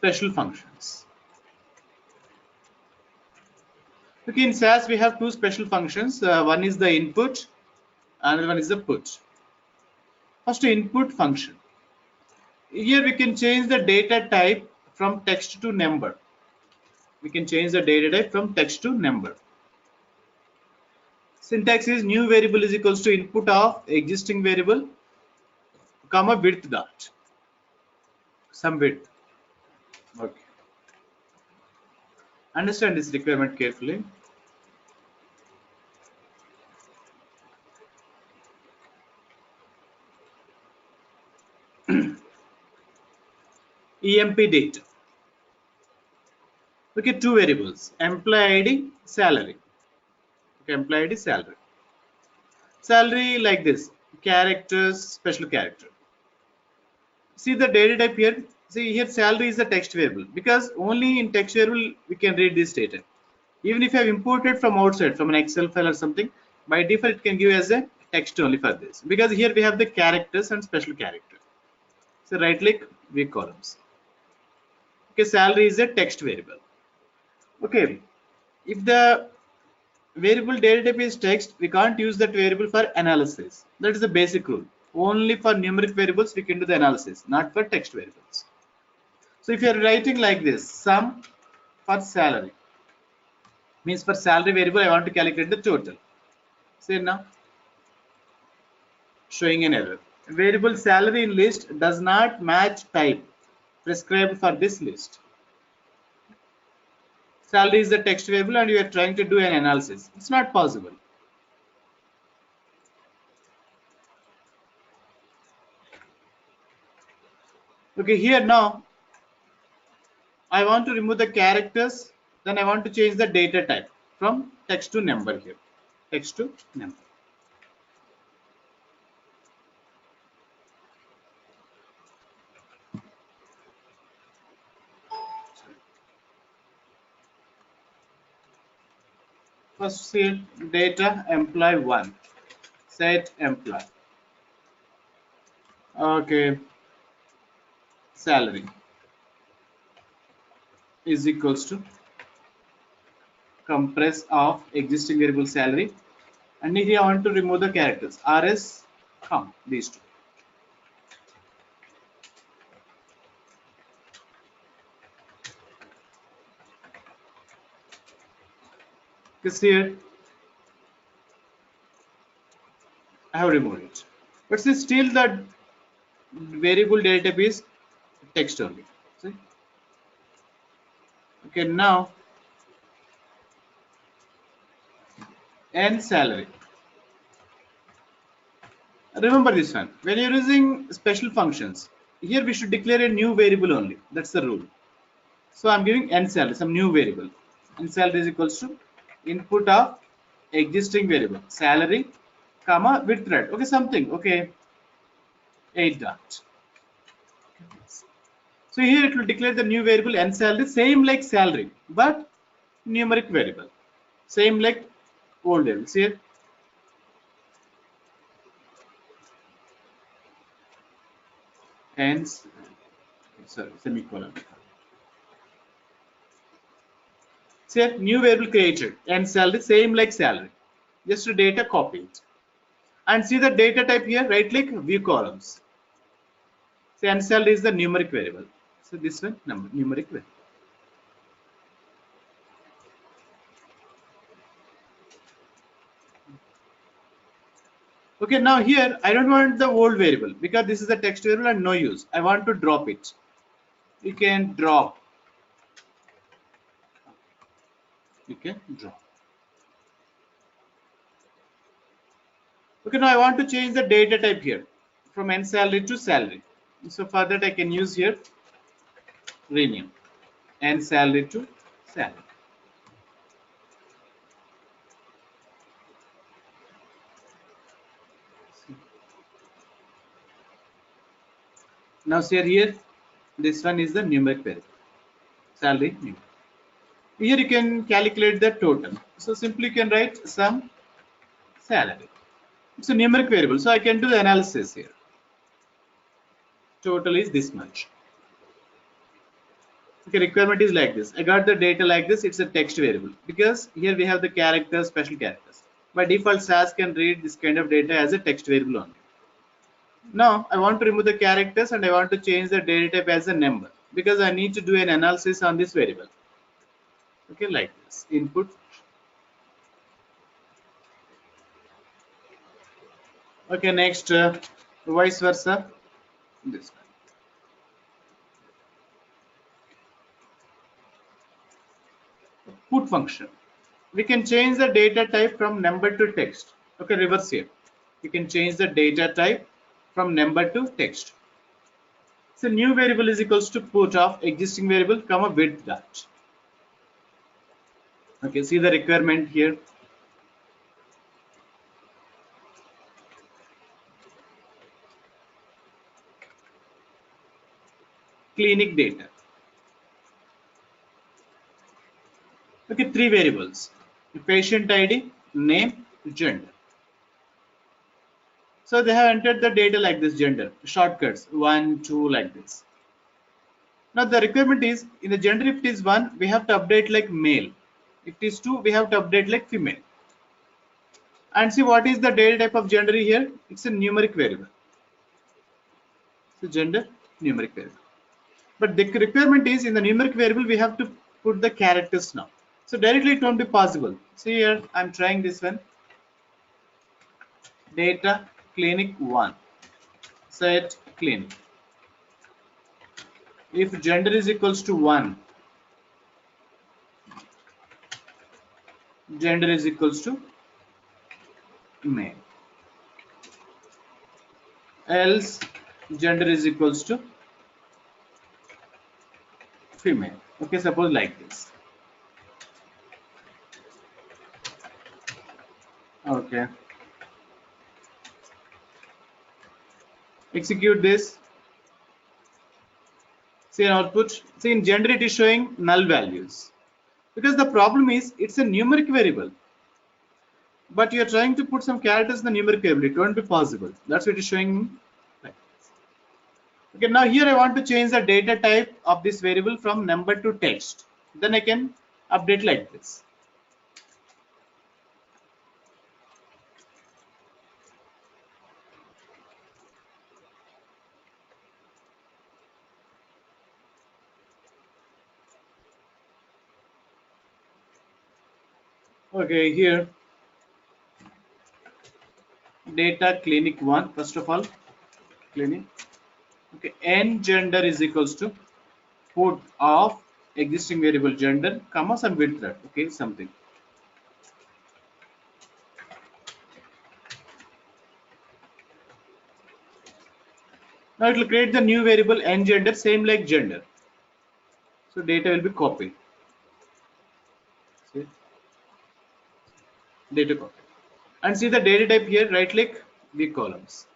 special functions. Okay, in SAS we have two special functions. One is the input, another one is the put. First, input function. Here we can change the data type from text to number. We can change the data type from text to number. Syntax is new variable is equals to input of existing variable, comma width dot, some width. Okay. Understand this requirement carefully. EMP data. Okay, two variables, employee ID, salary. Okay, employee ID, salary. Salary like this, characters, special character. See the data type here. See here, salary is a text variable because only in text variable we can read this data. Even if you have imported from outside, from an Excel file or something, by default it can give as a text only for this, because here we have the characters and special character. So right click, view columns. Okay, salary is a text variable. Okay, if the variable data type is text, we can't use that variable for analysis. That is the basic rule. Only for numeric variables we can do the analysis, not for text variables. So if you are writing like this, sum for salary, means for salary variable I want to calculate the total. Say now, showing an error. Variable salary in list does not match type prescribed for this list. Salary is the text variable and you are trying to do an analysis. It's not possible. Okay, here now I want to remove the characters, then I want to change the data type from text to number here. Text to number. First set data employee 1. Set employee. Okay. Salary is equals to compress of existing variable salary, and here I want to remove the characters rs, com, these two. Because here I have removed it, but still the variable data type is text only. See? Okay, now and salary. Remember this one, when you're using special functions, here we should declare a new variable only. That's the rule. So I'm giving n salary, some new variable. N salary is equals to input of existing variable salary, comma width thread. Okay, something. Okay, 8 dot. So here it will declare the new variable n salary, same like salary, but numeric variable, same like old variable. See here. And sorry, semicolon. See here, new variable created and salary, same like salary, just to data copied. And see the data type here, right click, view columns. See, and salary is the numeric variable. So this one, numeric variable. Okay, now here I don't want the old variable because this is a text variable and no use. I want to drop it. You can drop. You can drop. Okay, now I want to change the data type here from n salary to salary. So for that I can use here rename n salary to salary. Now see here, this one is the numeric variable, salary numeric. Here you can calculate the total. So simply you can write sum salary. It's a numeric variable, so I can do the analysis here. Total is this much. Okay, requirement is like this. I got the data like this. It's a text variable because here we have the characters, special characters. By default, SAS can read this kind of data as a text variable only. Now I want to remove the characters and I want to change the data type as a number because I need to do an analysis on this variable. Okay, like this. Input. Okay, next vice versa. This one. Put function. We can change the data type from number to text. Okay, reverse here. We can change the data type from number to text. So new variable is equals to put of existing variable comma with that. Okay, see the requirement here. Clinic data. Okay, three variables: patient ID, name, gender. So they have entered the data like this, gender, shortcuts 1, 2, like this. Now the requirement is in the gender, if it is 1, we have to update like male. If it is 2, we have to update like female. And see what is the data type of gender here? It's a numeric variable. So gender, numeric variable. But the requirement is in the numeric variable, we have to put the characters now. So directly it won't be possible. See here, I'm trying this one. Data clinic 1. Set clinic. If gender is equals to 1, gender is equals to male. Else gender is equals to female. Okay, suppose like this. Okay. Execute this. See an output. See in gender it is showing null values. Because the problem is it's a numeric variable. But you are trying to put some characters in the numeric variable. It won't be possible. That's what it is showing. Okay, now here I want to change the data type of this variable from number to text. Then I can update like this. Okay, here data clinic 1, first of all, clinic. Okay, n gender is equals to put of existing variable gender, comma some width thread. Okay, something. Now it will create the new variable n gender, same like gender. So data will be copied. See? Data copy. And see the data type here, right click, the columns.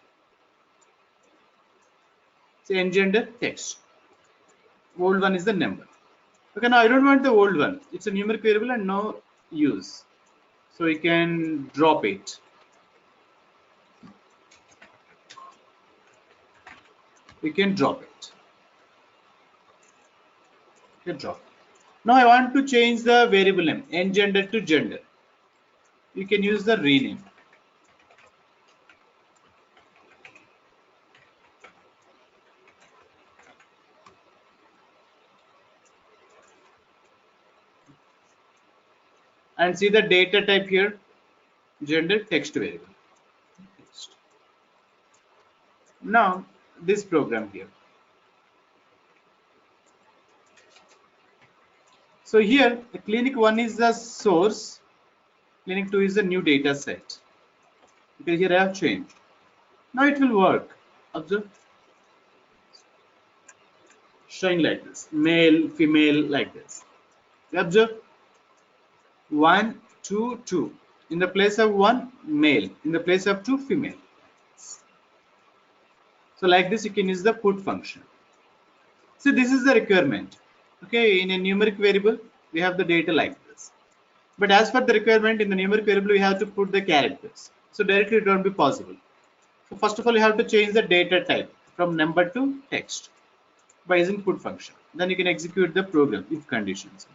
See n gender, text. Old one is the number. Okay, now I don't want the old one. It's a numeric variable and no use. So we can drop it. We can drop it. Okay, drop. Now I want to change the variable name n gender to gender. You can use the rename. And see the data type here, gender, text variable. Text. Now this program here. So here the clinic 1 is the source, clinic 2 is the new data set. Because here I have changed. Now it will work. Observe. Showing like this, male, female, like this. Observe. 1, 2, 2. In the place of 1, male. In the place of 2, female. So like this you can use the put function. So this is the requirement. Okay, in a numeric variable we have the data like this. But as per the requirement in the numeric variable we have to put the characters. So directly it won't be possible. So first of all you have to change the data type from number to text by using put function. then you can execute the program if conditions.